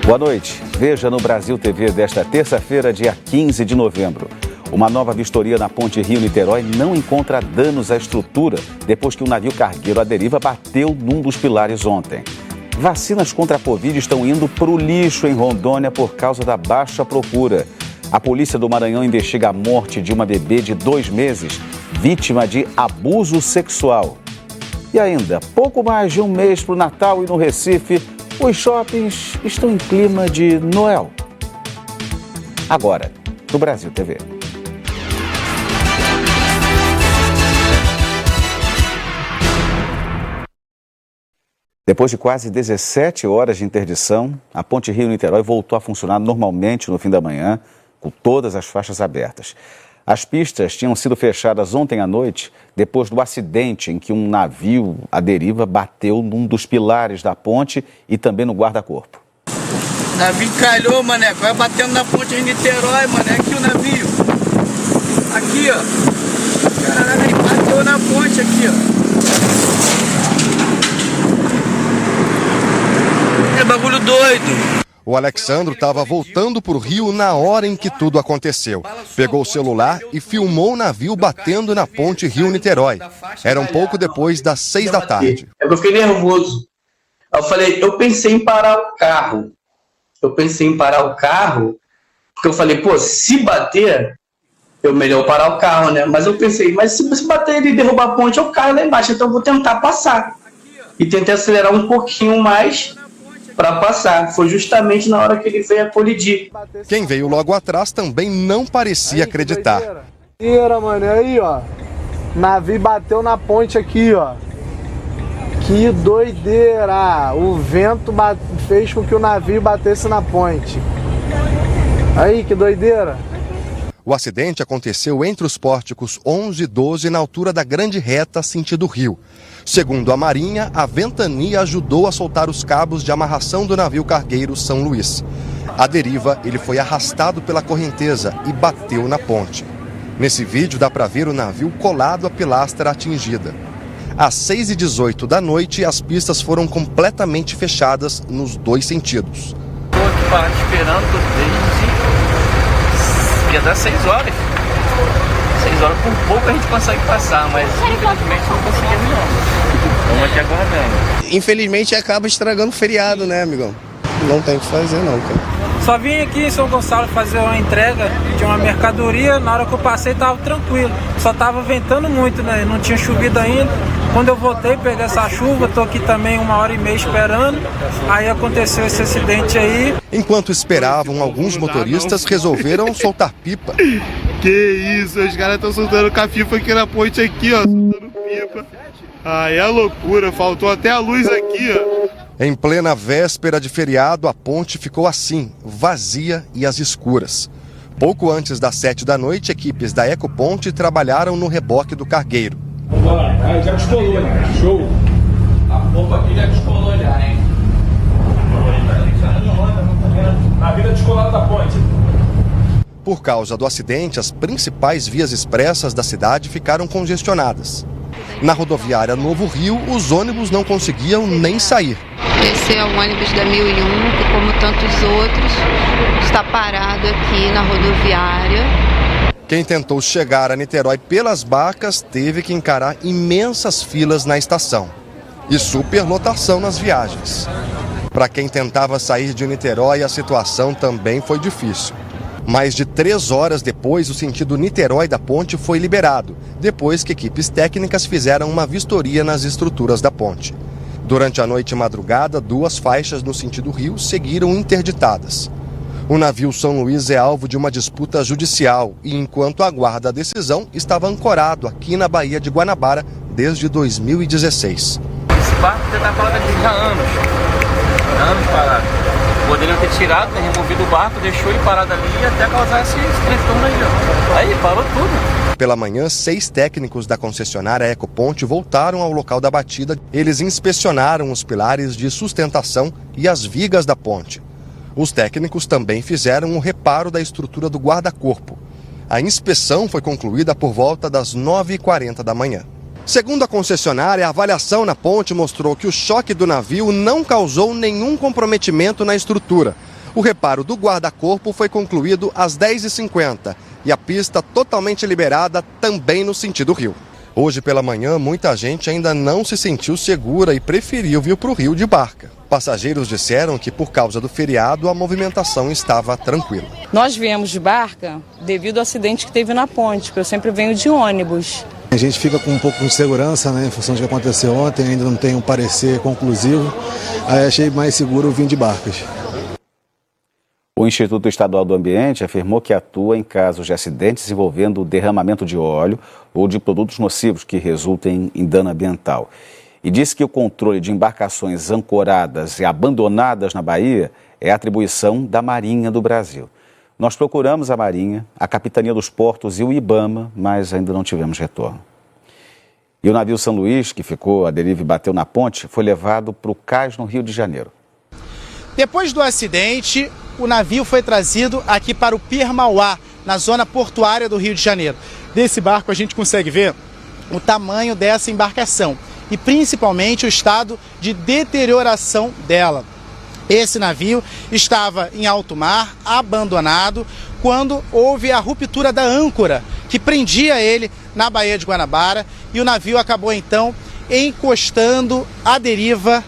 Boa noite. Veja no Brasil TV desta terça-feira, dia 15 de novembro. Uma nova vistoria na ponte Rio-Niterói não encontra danos à estrutura depois que um navio cargueiro à deriva bateu num dos pilares ontem. Vacinas contra a Covid estão indo para o lixo em Rondônia por causa da baixa procura. A polícia do Maranhão investiga a morte de uma bebê de 2 meses, vítima de abuso sexual. E ainda, pouco mais de um mês para o Natal e no Recife, os shoppings estão em clima de Noel. Agora, no Brasil TV. Depois de quase 17 horas de interdição, a ponte Rio-Niterói voltou a funcionar normalmente no fim da manhã, com todas as faixas abertas. As pistas tinham sido fechadas ontem à noite, depois do acidente em que um navio à deriva bateu num dos pilares da ponte e também no guarda-corpo. O navio calhou, mané, vai batendo na ponte de Niterói, mané, aqui o navio. Aqui, ó. Caralho, bateu na ponte aqui, ó. É bagulho doido. O Alexandro estava voltando para o Rio na hora em que tudo aconteceu. Pegou o celular e filmou o navio batendo na ponte Rio-Niterói. Era um pouco depois das 6 da tarde. Eu fiquei nervoso. Eu pensei em parar o carro. Porque eu falei, pô, se bater, melhor parar o carro, né? Mas eu pensei, mas se bater e derrubar a ponte, eu caio lá embaixo, então eu vou tentar passar. E tentei acelerar um pouquinho mais para passar. Foi justamente na hora que ele veio a colidir. Quem veio logo atrás também não parecia acreditar. Mano, aí, ó. Navio bateu na ponte aqui, ó. Que doideira! O vento fez com que o navio batesse na ponte. Aí, que doideira! O acidente aconteceu entre os pórticos 11 e 12, na altura da Grande Reta, sentido Rio. Segundo a Marinha, a ventania ajudou a soltar os cabos de amarração do navio cargueiro São Luís. À deriva, ele foi arrastado pela correnteza e bateu na ponte. Nesse vídeo dá para ver o navio colado à pilastra atingida. Às 6h18 da noite, as pistas foram completamente fechadas nos 2 sentidos. Estou aqui parado esperando desde... ia dar 6 horas. 6 horas por pouco a gente consegue passar, mas infelizmente não conseguimos não. Estamos aqui aguardando. Infelizmente acaba estragando o feriado, né, amigão? Não tem o que fazer não, cara. Só vim aqui em São Gonçalo fazer uma entrega de uma mercadoria. Na hora que eu passei tava tranquilo, só tava ventando muito, né? Não tinha chovido ainda. Quando eu voltei, peguei essa chuva, tô aqui também 1h30 esperando. Aí aconteceu esse acidente aí. Enquanto esperavam, alguns motoristas resolveram soltar pipa. Que isso, os caras estão soltando com a pipa aqui na ponte aqui, ó, soltando pipa. Ai, é loucura, faltou até a luz aqui, ó. Em plena véspera de feriado, a ponte ficou assim, vazia e às escuras. Pouco antes das 7 da noite, equipes da Ecoponte trabalharam no reboque do cargueiro. Já descolou, né? Show. A pompa aqui já descolou já, hein? Na vida descolada da ponte. Por causa do acidente, as principais vias expressas da cidade ficaram congestionadas. Na rodoviária Novo Rio, os ônibus não conseguiam nem sair. Esse é o ônibus da 1001, que como tantos outros, está parado aqui na rodoviária. Quem tentou chegar a Niterói pelas Barcas teve que encarar imensas filas na estação e superlotação nas viagens. Para quem tentava sair de Niterói, a situação também foi difícil. Mais de 3 horas depois, o sentido Niterói da ponte foi liberado, depois que equipes técnicas fizeram uma vistoria nas estruturas da ponte. Durante a noite e madrugada, 2 faixas no sentido Rio seguiram interditadas. O navio São Luís é alvo de uma disputa judicial e, enquanto aguarda a decisão, estava ancorado aqui na Baía de Guanabara desde 2016. Esse barco já está parado aqui há anos parado. Poderiam ter tirado, ter removido o barco, deixou ele parado ali e até causar esse transtorno aí, ó. Aí, parou tudo. Pela manhã, 6 técnicos da concessionária Ecoponte voltaram ao local da batida. Eles inspecionaram os pilares de sustentação e as vigas da ponte. Os técnicos também fizeram o reparo da estrutura do guarda-corpo. A inspeção foi concluída por volta das 9h40 da manhã. Segundo a concessionária, a avaliação na ponte mostrou que o choque do navio não causou nenhum comprometimento na estrutura. O reparo do guarda-corpo foi concluído às 10h50 e a pista totalmente liberada também no sentido rio. Hoje pela manhã, muita gente ainda não se sentiu segura e preferiu vir para o rio de barca. Passageiros disseram que por causa do feriado a movimentação estava tranquila. Nós viemos de barca devido ao acidente que teve na ponte, porque eu sempre venho de ônibus. A gente fica com um pouco de insegurança, né, em função do que aconteceu ontem, ainda não tem um parecer conclusivo, aí achei mais seguro vir de barcas. O Instituto Estadual do Ambiente afirmou que atua em casos de acidentes envolvendo derramamento de óleo ou de produtos nocivos que resultem em dano ambiental. E disse que o controle de embarcações ancoradas e abandonadas na Bahia é atribuição da Marinha do Brasil. Nós procuramos a Marinha, a Capitania dos Portos e o IBAMA, mas ainda não tivemos retorno. E o navio São Luís, que ficou à deriva e bateu na ponte, foi levado para o cais no Rio de Janeiro. Depois do acidente, o navio foi trazido aqui para o Pier Mauá, na zona portuária do Rio de Janeiro. Desse barco a gente consegue ver o tamanho dessa embarcação e principalmente o estado de deterioração dela. Esse navio estava em alto mar, abandonado, quando houve a ruptura da âncora que prendia ele na Baía de Guanabara e o navio acabou então encostando à deriva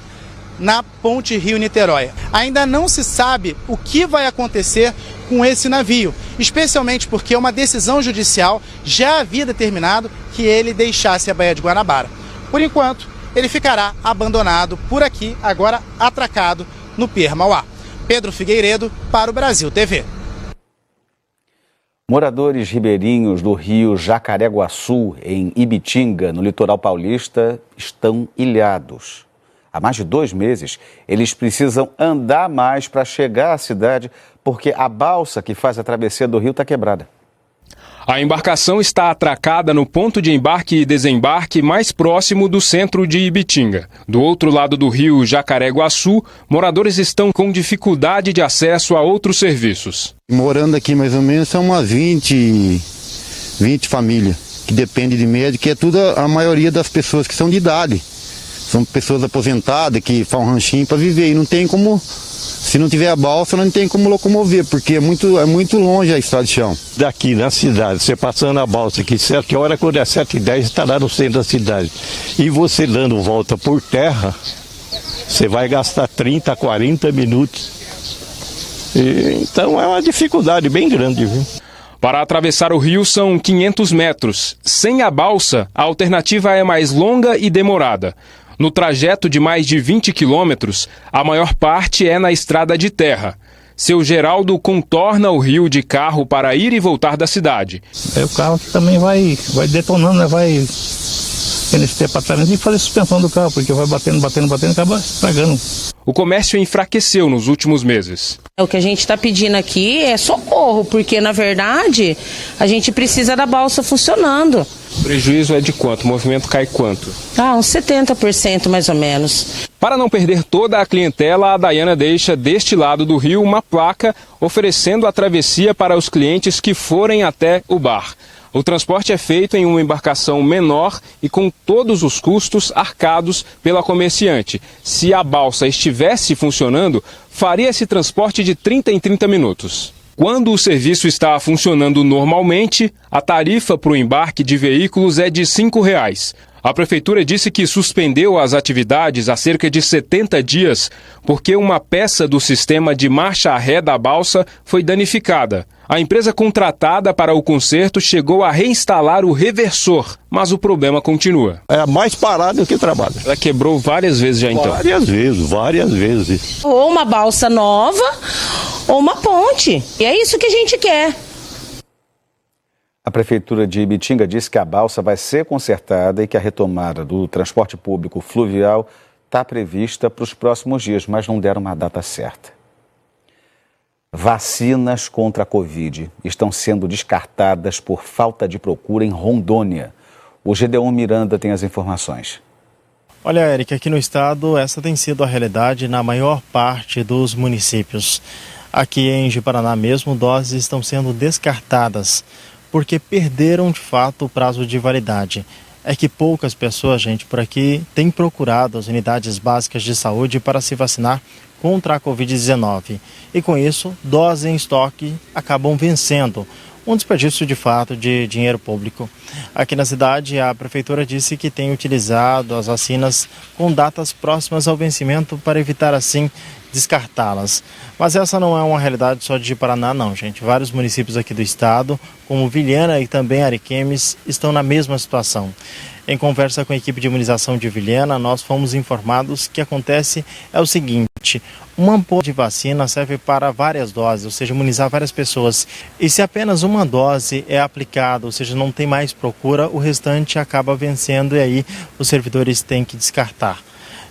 na ponte Rio-Niterói. Ainda não se sabe o que vai acontecer com esse navio, especialmente porque uma decisão judicial já havia determinado que ele deixasse a Baía de Guanabara. Por enquanto, ele ficará abandonado por aqui, agora atracado no Pier Mauá. Pedro Figueiredo para o Brasil TV. Moradores ribeirinhos do rio Jacareguaçu, em Ibitinga, no litoral paulista, estão ilhados. Há mais de 2 meses, eles precisam andar mais para chegar à cidade porque a balsa que faz a travessia do rio está quebrada. A embarcação está atracada no ponto de embarque e desembarque mais próximo do centro de Ibitinga. Do outro lado do rio Jacareguaçu, moradores estão com dificuldade de acesso a outros serviços. Morando aqui mais ou menos são umas 20 famílias que dependem de médico, que é tudo a maioria das pessoas que são de idade. São pessoas aposentadas que fazem um ranchinho para viver e não tem como, se não tiver a balsa, não tem como locomover, porque é muito longe a estrada de chão. Daqui na cidade, você passando a balsa aqui, 7 horas, quando é 7h10, estará no centro da cidade. E você dando volta por terra, você vai gastar 30 a 40 minutos. Então é uma dificuldade bem grande, viu? Para atravessar o rio são 500 metros. Sem a balsa, a alternativa é mais longa e demorada. No trajeto de mais de 20 quilômetros, a maior parte é na estrada de terra. Seu Geraldo contorna o rio de carro para ir e voltar da cidade. O carro também vai detonando, né? Vai tendo esse tempo atrás e fazer suspensão do carro, porque vai batendo e acaba estragando. O comércio enfraqueceu nos últimos meses. O que a gente está pedindo aqui é socorro, porque na verdade a gente precisa da balsa funcionando. O prejuízo é de quanto? O movimento cai quanto? Uns 70% mais ou menos. Para não perder toda a clientela, a Daiana deixa deste lado do rio uma placa oferecendo a travessia para os clientes que forem até o bar. O transporte é feito em uma embarcação menor e com todos os custos arcados pela comerciante. Se a balsa estivesse funcionando, faria esse transporte de 30 em 30 minutos. Quando o serviço está funcionando normalmente, a tarifa para o embarque de veículos é de R$ 5,00. A prefeitura disse que suspendeu as atividades há cerca de 70 dias porque uma peça do sistema de marcha ré da balsa foi danificada. A empresa contratada para o conserto chegou a reinstalar o reversor, mas o problema continua. É mais parado do que trabalho. Ela quebrou várias vezes já então? Várias vezes. Ou uma balsa nova ou uma ponte. E é isso que a gente quer. A Prefeitura de Ibitinga disse que a balsa vai ser consertada e que a retomada do transporte público fluvial está prevista para os próximos dias, mas não deram uma data certa. Vacinas contra a Covid estão sendo descartadas por falta de procura em Rondônia. O Gedeon Miranda tem as informações. Olha, Eric, aqui no estado, essa tem sido a realidade na maior parte dos municípios. Aqui em Ji-Paraná mesmo, doses estão sendo descartadas porque perderam de fato o prazo de validade. é que poucas pessoas, gente, por aqui têm procurado as unidades básicas de saúde para se vacinar contra a Covid-19. E com isso, doses em estoque acabam vencendo. Um desperdício de fato de dinheiro público. Aqui na cidade, a prefeitura disse que tem utilizado as vacinas com datas próximas ao vencimento para evitar assim descartá-las. Mas essa não é uma realidade só de Paraná não, gente. Vários municípios aqui do estado, como Vilhena e também Ariquemes, estão na mesma situação. Em conversa com a equipe de imunização de Vilhena, nós fomos informados que acontece é o seguinte: uma ampola de vacina serve para várias doses, ou seja, imunizar várias pessoas. E se apenas uma dose é aplicada, ou seja, não tem mais procura, o restante acaba vencendo e aí os servidores têm que descartar.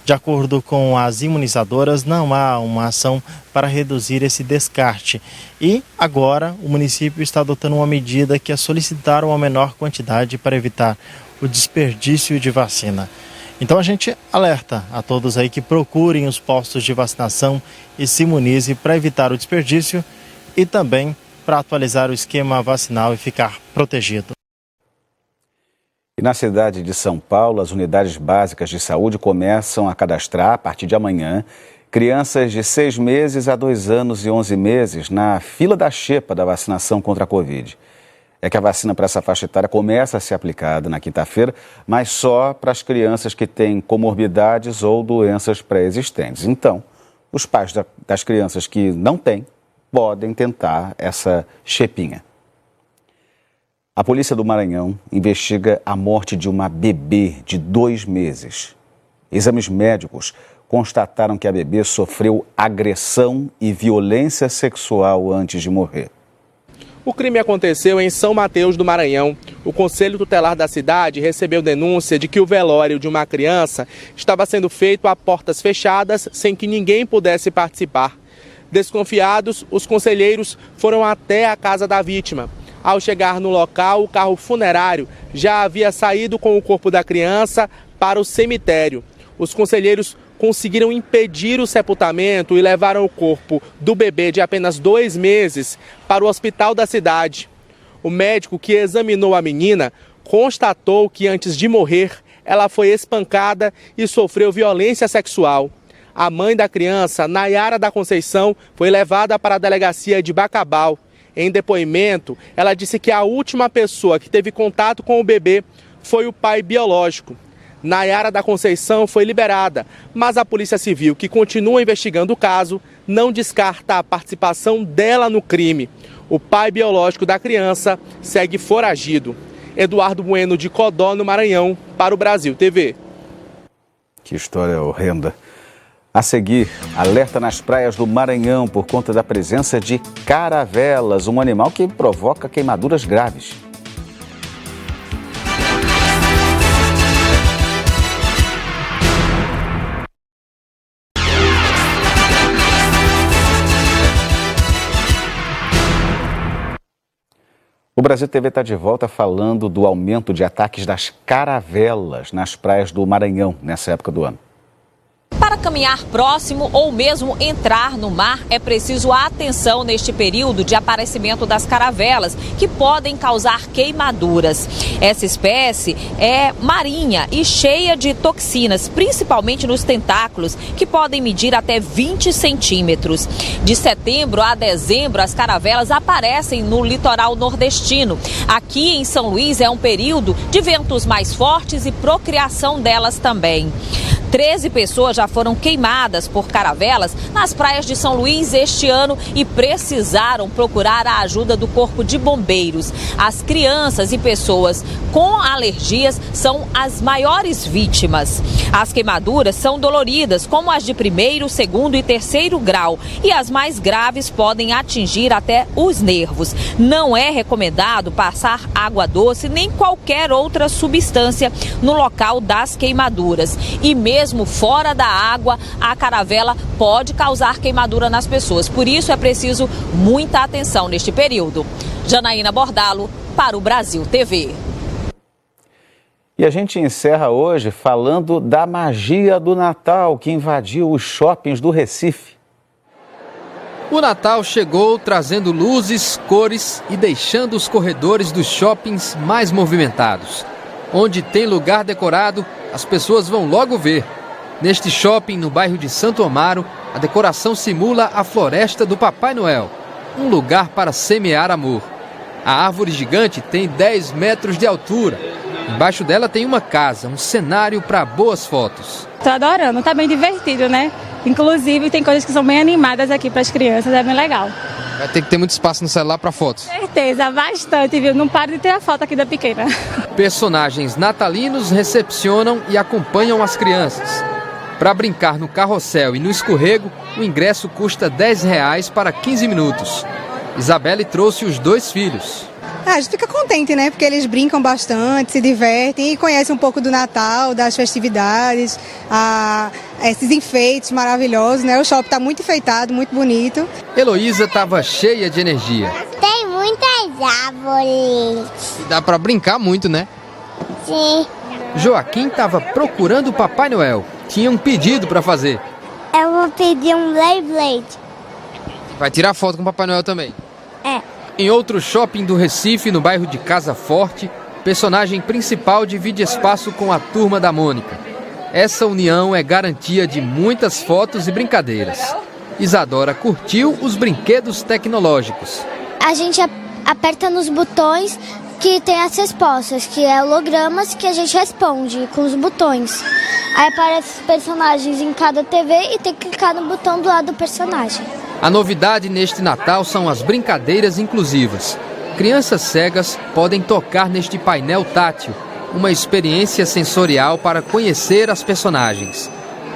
De acordo com as imunizadoras, não há uma ação para reduzir esse descarte. E agora o município está adotando uma medida que é solicitar uma menor quantidade para evitar o desperdício de vacina. Então a gente alerta a todos aí que procurem os postos de vacinação e se imunize para evitar o desperdício e também para atualizar o esquema vacinal e ficar protegido. E na cidade de São Paulo, as unidades básicas de saúde começam a cadastrar, a partir de amanhã, crianças de 6 meses a 2 anos e 11 meses na fila da xepa da vacinação contra a Covid. É que a vacina para essa faixa etária começa a ser aplicada na quinta-feira, mas só para as crianças que têm comorbidades ou doenças pré-existentes. Então, os pais das crianças que não têm podem tentar essa xepinha. A polícia do Maranhão investiga a morte de uma bebê de 2 meses. Exames médicos constataram que a bebê sofreu agressão e violência sexual antes de morrer. O crime aconteceu em São Mateus do Maranhão. O Conselho Tutelar da cidade recebeu denúncia de que o velório de uma criança estava sendo feito a portas fechadas, sem que ninguém pudesse participar. Desconfiados, os conselheiros foram até a casa da vítima. Ao chegar no local, o carro funerário já havia saído com o corpo da criança para o cemitério. Os conselheiros conseguiram impedir o sepultamento e levaram o corpo do bebê de apenas 2 meses para o hospital da cidade. O médico que examinou a menina constatou que antes de morrer, ela foi espancada e sofreu violência sexual. A mãe da criança, Nayara da Conceição, foi levada para a delegacia de Bacabal. Em depoimento, ela disse que a última pessoa que teve contato com o bebê foi o pai biológico. Nayara da Conceição foi liberada, mas a Polícia Civil, que continua investigando o caso, não descarta a participação dela no crime. O pai biológico da criança segue foragido. Eduardo Bueno, de Codó, no Maranhão, para o Brasil TV. Que história horrenda. A seguir, alerta nas praias do Maranhão por conta da presença de caravelas, um animal que provoca queimaduras graves. O Brasil TV está de volta falando do aumento de ataques das caravelas nas praias do Maranhão nessa época do ano. Para caminhar próximo ou mesmo entrar no mar, é preciso atenção neste período de aparecimento das caravelas, que podem causar queimaduras. Essa espécie é marinha e cheia de toxinas, principalmente nos tentáculos, que podem medir até 20 centímetros. De setembro a dezembro, as caravelas aparecem no litoral nordestino. Aqui em São Luís é um período de ventos mais fortes e procriação delas também. 13 pessoas já foram queimadas por caravelas nas praias de São Luís este ano e precisaram procurar a ajuda do Corpo de Bombeiros. As crianças e pessoas com alergias são as maiores vítimas. As queimaduras são doloridas, como as de 1º, 2º e 3º grau, e as mais graves podem atingir até os nervos. Não é recomendado passar água doce nem qualquer outra substância no local das queimaduras. E mesmo fora da água, a caravela pode causar queimadura nas pessoas. Por isso é preciso muita atenção neste período. Janaína Bordalo, para o Brasil TV. E a gente encerra hoje falando da magia do Natal que invadiu os shoppings do Recife. O Natal chegou trazendo luzes, cores e deixando os corredores dos shoppings mais movimentados. Onde tem lugar decorado, as pessoas vão logo ver. Neste shopping, no bairro de Santo Amaro, a decoração simula a floresta do Papai Noel, um lugar para semear amor. A árvore gigante tem 10 metros de altura. Embaixo dela tem uma casa, um cenário para boas fotos. Tô adorando, tá bem divertido, né? Inclusive tem coisas que são bem animadas aqui para as crianças, é bem legal. Vai ter que ter muito espaço no celular para fotos. Certeza, bastante, viu? Não paro de ter a foto aqui da pequena. Personagens natalinos recepcionam e acompanham as crianças. Para brincar no carrossel e no escorrego, o ingresso custa R$10 para 15 minutos. Isabelle trouxe os 2 filhos. A gente fica contente, né? Porque eles brincam bastante, se divertem e conhecem um pouco do Natal, das festividades, esses enfeites maravilhosos, né? O shopping está muito enfeitado, muito bonito. Heloísa estava cheia de energia. Tem muitas árvores. E dá para brincar muito, né? Sim. Joaquim estava procurando o Papai Noel. Tinha um pedido para fazer. Eu vou pedir um Beyblade. Vai tirar foto com o Papai Noel também? É. Em outro shopping do Recife, no bairro de Casa Forte, o personagem principal divide espaço com a Turma da Mônica. Essa união é garantia de muitas fotos e brincadeiras. Isadora curtiu os brinquedos tecnológicos. A gente aperta nos botões que tem as respostas, que é hologramas que a gente responde com os botões. Aí aparecem os personagens em cada TV e tem que clicar no botão do lado do personagem. A novidade neste Natal são as brincadeiras inclusivas. Crianças cegas podem tocar neste painel tátil, uma experiência sensorial para conhecer as personagens.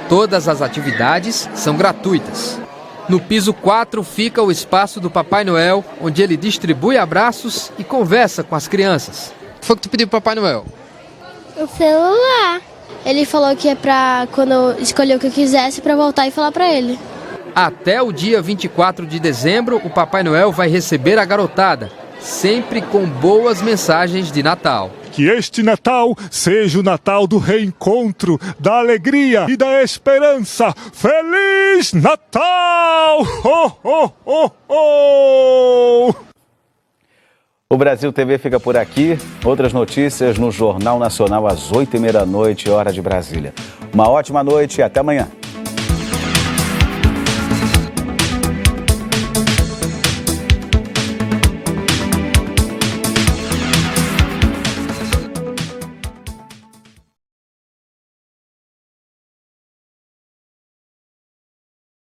Todas as atividades são gratuitas. No piso 4 fica o espaço do Papai Noel, onde ele distribui abraços e conversa com as crianças. O que foi que tu pediu pro Papai Noel? O celular. Ele falou que é pra, quando eu escolher o que eu quisesse, pra voltar e falar pra ele. Até o dia 24 de dezembro, o Papai Noel vai receber a garotada, sempre com boas mensagens de Natal. Que este Natal seja o Natal do reencontro, da alegria e da esperança. Feliz Natal! Ho, ho, ho, ho! O Brasil TV fica por aqui. Outras notícias no Jornal Nacional às 8h30 da noite, hora de Brasília. Uma ótima noite e até amanhã.